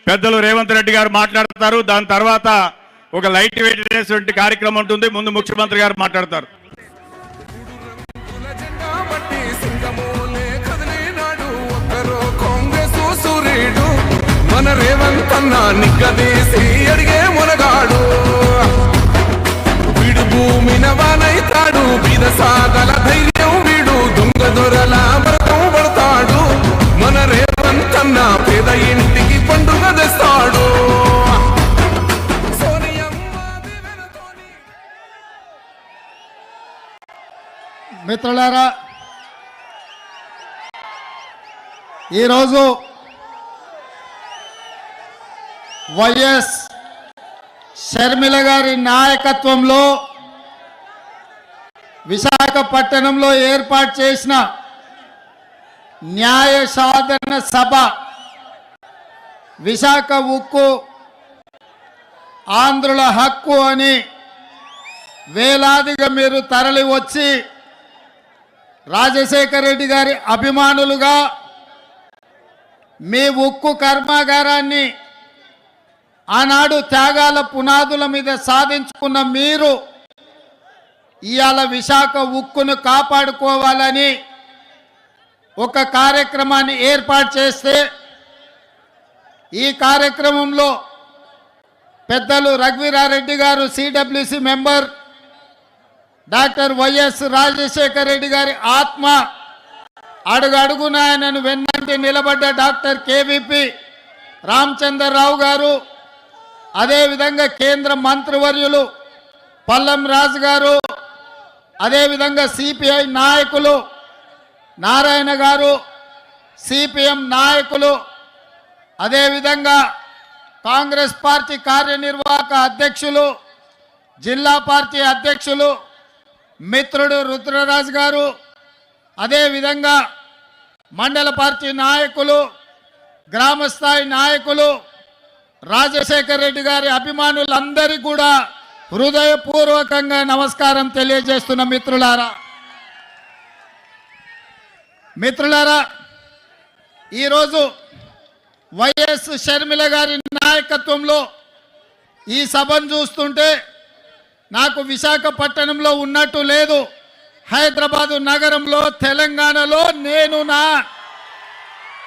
పెద్దలు రేవంత్ రెడ్డి గారు మాట్లాడతారు. దాని తర్వాత ఒక లైట్ వెయిట్ అనేటువంటి కార్యక్రమం ఉంటుంది. ముందు ముఖ్యమంత్రి గారు మాట్లాడతారు. మన రేవంత్ అన్న నిగ్గదీసి అడిగే మునగాడు, వీడు భూమిన వానైతాడు, బీద సాగల ధైర్యం వీడు, దొంగ దొరల వ్రతం పడతాడు. మన రేవంత్ అన్న పేద ఇంటికి పండుగ తెస్తాడు. మిత్రులారా, ఈరోజు వైఎస్ షర్మిల గారి నాయకత్వంలో విశాఖపట్నంలో ఏర్పాటు చేసిన న్యాయ సాధన సభ, విశాఖ ఉక్కు ఆంధ్రుల హక్కు అని వేలాదిగా మీరు తరలి వచ్చి రాజశేఖర రెడ్డి గారి అభిమానులుగా మీ ఉక్కు కర్మాగారాన్ని ఆనాడు త్యాగాల పునాదుల మీద సాధించుకున్న మీరు ఇవాళ విశాఖ ఉక్కును కాపాడుకోవాలని ఒక కార్యక్రమాన్ని ఏర్పాటు చేస్తే, ఈ కార్యక్రమంలో పెద్దలు రఘువీరారెడ్డి గారు CWC member, doctor YS Rajasekhara Reddy గారి ఆత్మ, అడుగడుగున ఆయనను వెన్నంటి నిలబడ్డ డాక్టర్ కేవీపీ రామచంద్రరావు గారు, అదేవిధంగా కేంద్ర మంత్రివర్యులు పల్లం రాజు గారు, అదేవిధంగా సిపిఐ నాయకులు నారాయణ గారు, సిపిఎం నాయకులు, అదేవిధంగా కాంగ్రెస్ పార్టీ కార్యనిర్వాహక అధ్యక్షులు, జిల్లా పార్టీ అధ్యక్షులు మిత్రుడు రుద్రరాజు గారు, అదేవిధంగా మండల పార్టీ నాయకులు, గ్రామస్థాయి నాయకులు, రాజశేఖర రెడ్డి గారి అభిమానులందరికీ కూడా హృదయపూర్వకంగా నమస్కారం తెలియజేస్తున్న మిత్రులారా, ఈరోజు వైఎస్ షర్మిల గారి నాయకత్వంలో ఈ సభను చూస్తుంటే నాకు విశాఖపట్నంలో ఉన్నట్టు లేదు. హైదరాబాదు నగరంలో, తెలంగాణలో నేను నా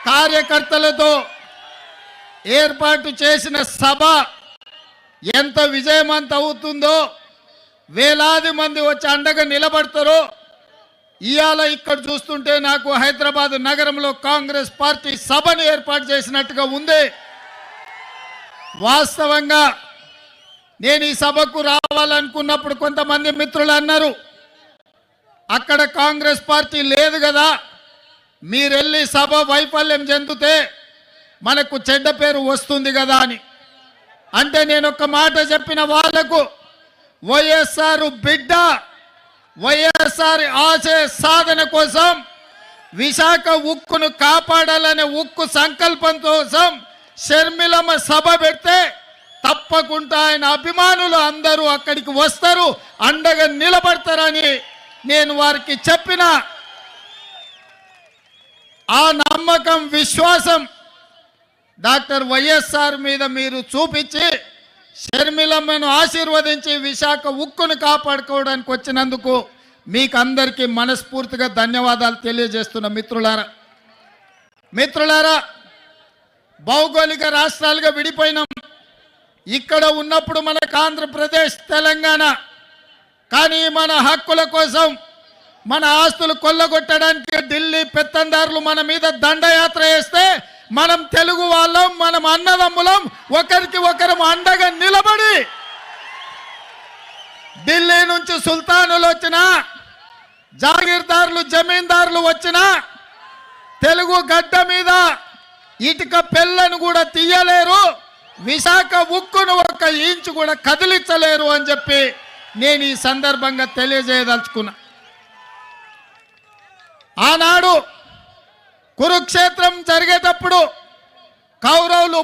కార్యకర్తలతో ఏర్పాటు చేసిన సభ ఎంత విజయవంతం అవుతుందో, వేలాది మంది వచ్చి అండగా నిలబడతారో ఇవాళ ఇక్కడ చూస్తుంటే నాకు హైదరాబాదు నగరంలో కాంగ్రెస్ పార్టీ సభను ఏర్పాటు చేసినట్టుగా ఉంది. వాస్తవంగా నేను ఈ సభకు రావాలనుకున్నప్పుడు కొంతమంది మిత్రులు అన్నారు, అక్కడ కాంగ్రెస్ పార్టీ లేదు కదా, మీరెళ్ళి సభ వైఫల్యం చెందితే మనకు చెడ్డ పేరు వస్తుంది కదా అని. అంటే నేను ఒక మాట చెప్పిన వాళ్లకు, వైఎస్ఆర్ బిడ్డ, వైఎస్ఆర్ ఆశయ సాధన కోసం, విశాఖ ఉక్కును కాపాడాలనే ఉక్కు సంకల్పం కోసం షర్మిలమ్మ సభ పెడితే తప్పకుండా ఆయన అభిమానులు అందరూ అక్కడికి వస్తారు, అండగా నిలబడతారని నేను వారికి చెప్పిన ఆ నమ్మకం, విశ్వాసం డాక్టర్ వైఎస్ఆర్ మీద మీరు చూపించి షర్మిలమ్మను ఆశీర్వదించి విశాఖ ఉక్కును కాపాడుకోవడానికి వచ్చినందుకు మీకు అందరికీ మనస్ఫూర్తిగా ధన్యవాదాలు తెలియజేస్తున్న మిత్రులారా, భౌగోళిక రాష్ట్రాలుగా విడిపోయినాం. ఇక్కడ ఉన్నప్పుడు మనకు ఆంధ్రప్రదేశ్, తెలంగాణ, కానీ మన హక్కుల కోసం, మన ఆస్తులు కొల్లగొట్టడానికి ఢిల్లీ పెత్తందారులు మన మీద దండయాత్ర చేస్తే మనం తెలుగు వాళ్ళం, మనం అన్నదమ్ములం, ఒకరికి ఒకరం అండగా నిలబడి ఢిల్లీ నుంచి సుల్తానులు వచ్చినా, జాగీర్దారులు, జమీందారులు వచ్చినా తెలుగు గడ్డ మీద ఇటుక పెళ్ళను కూడా తీయలేరు, విశాఖ ఉక్కును ఒక ఇంచు కూడా కదిలించలేరు అని చెప్పి నేను ఈ సందర్భంగా తెలియజేయదలుచుకున్నా. ఆనాడు కురుక్షేత్రం జరిగేటప్పుడు కౌరవులు